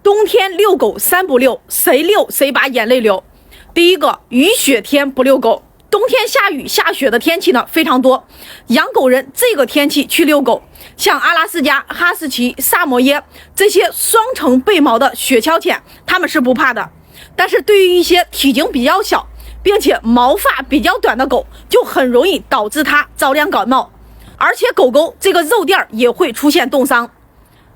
冬天遛狗3不遛，谁遛谁把眼泪流。第一个，雨雪天不遛狗。冬天下雨下雪的天气呢非常多，养狗人这个天气去遛狗，像阿拉斯加、哈士奇、萨摩耶这些双层背毛的雪橇犬，它们是不怕的。但是对于一些体型比较小，并且毛发比较短的狗，就很容易导致它着凉感冒，而且狗狗这个肉垫也会出现冻伤。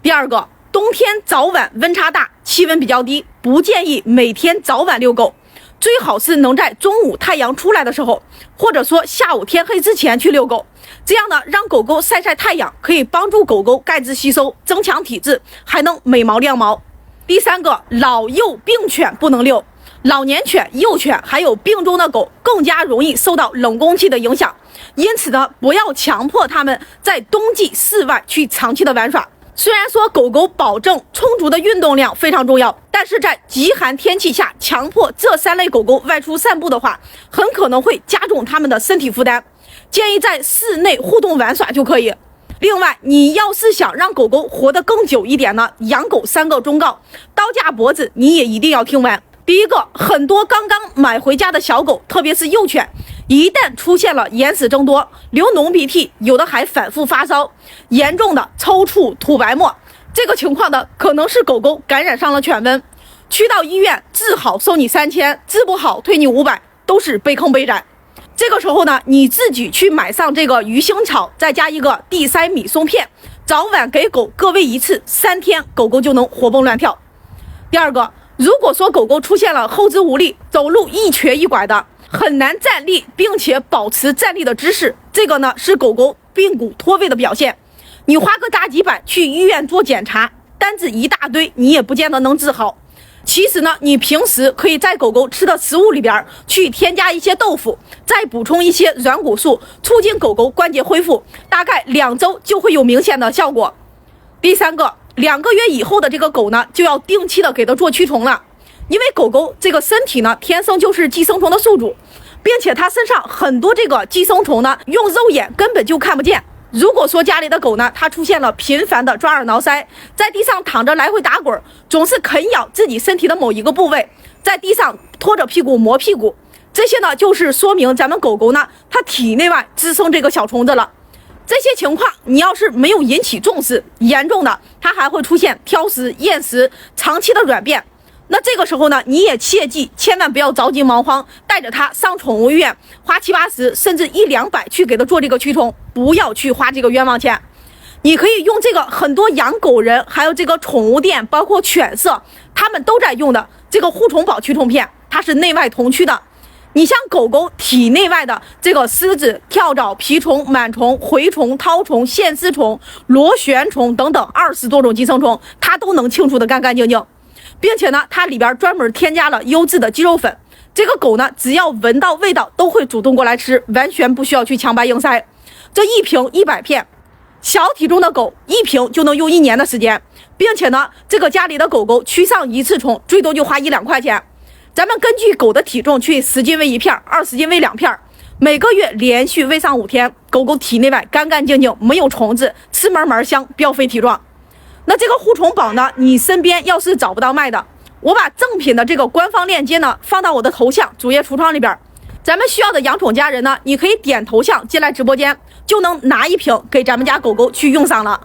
第二个，冬天早晚温差大，气温比较低，不建议每天早晚遛狗。最好是能在中午太阳出来的时候，或者说下午天黑之前去遛狗，这样呢，让狗狗晒晒太阳，可以帮助狗狗钙质吸收，增强体质，还能美毛亮毛。第三个，老幼病犬不能遛。老年犬、幼犬还有病中的狗更加容易受到冷空气的影响，因此呢，不要强迫它们在冬季室外去长期的玩耍。虽然说狗狗保证充足的运动量非常重要，但是在极寒天气下强迫这3类狗狗外出散步的话，很可能会加重它们的身体负担。建议在室内互动玩耍就可以。另外，你要是想让狗狗活得更久一点呢，养狗3个忠告，刀架脖子你也一定要听完。第一个，很多刚刚买回家的小狗，特别是幼犬，一旦出现了眼屎增多、流脓鼻涕，有的还反复发烧，严重的抽搐、吐白沫，这个情况呢，可能是狗狗感染上了犬瘟。去到医院治好收你3000，治不好退你500，都是背坑背斩。这个时候呢，你自己去买上这个鱼腥草，再加一个地塞米松片，早晚给狗各喂1次，3天狗狗就能活蹦乱跳。第二个，如果说狗狗出现了后肢无力、走路一瘸一拐的，很难站立并且保持站立的姿势，这个呢是狗狗髌骨脱位的表现。你花个大几百去医院做检查，单子一大堆，你也不见得能治好。其实呢，你平时可以在狗狗吃的食物里边去添加一些豆腐，再补充一些软骨素，促进狗狗关节恢复，大概2周就会有明显的效果。第三个，2个月以后的这个狗呢，就要定期的给它做驱虫了。因为狗狗这个身体呢，天生就是寄生虫的宿主，并且它身上很多这个寄生虫呢，用肉眼根本就看不见。如果说家里的狗呢，它出现了频繁的抓耳挠腮，在地上躺着来回打滚，总是啃咬自己身体的某一个部位，在地上拖着屁股磨屁股，这些呢，就是说明咱们狗狗呢，它体内外滋生这个小虫子了。这些情况你要是没有引起重视，严重的它还会出现挑食、厌食、长期的软便。那这个时候呢，你也切记千万不要着急忙慌，带着它上宠物医院，花70、80甚至100-200去给它做这个驱虫，不要去花这个冤枉钱。你可以用这个很多养狗人还有这个宠物店，包括犬舍，他们都在用的这个护虫宝驱虫片，它是内外同驱的。你像狗狗体内外的这个虱子、跳蚤、蜱虫、螨虫、蛔虫、绦虫、线丝虫、螺旋虫等等20多种寄生虫，它都能清除得干干净净。并且呢，它里边专门添加了优质的鸡肉粉，这个狗呢，只要闻到味道都会主动过来吃，完全不需要去强掰硬塞。这一瓶100片，小体重的狗1瓶就能用1年的时间，并且呢，这个家里的狗狗驱上1次虫，最多就花1-2块钱。咱们根据狗的体重去10斤喂1片，20斤喂2片，每个月连续喂上5天，狗狗体内外干干净净，没有虫子，吃门门香，膘肥体壮。那这个护虫宝呢，你身边要是找不到卖的，我把赠品的这个官方链接呢放到我的头像主页橱窗里边，咱们需要的养宠家人呢，你可以点头像进来直播间，就能拿1瓶给咱们家狗狗去用上了。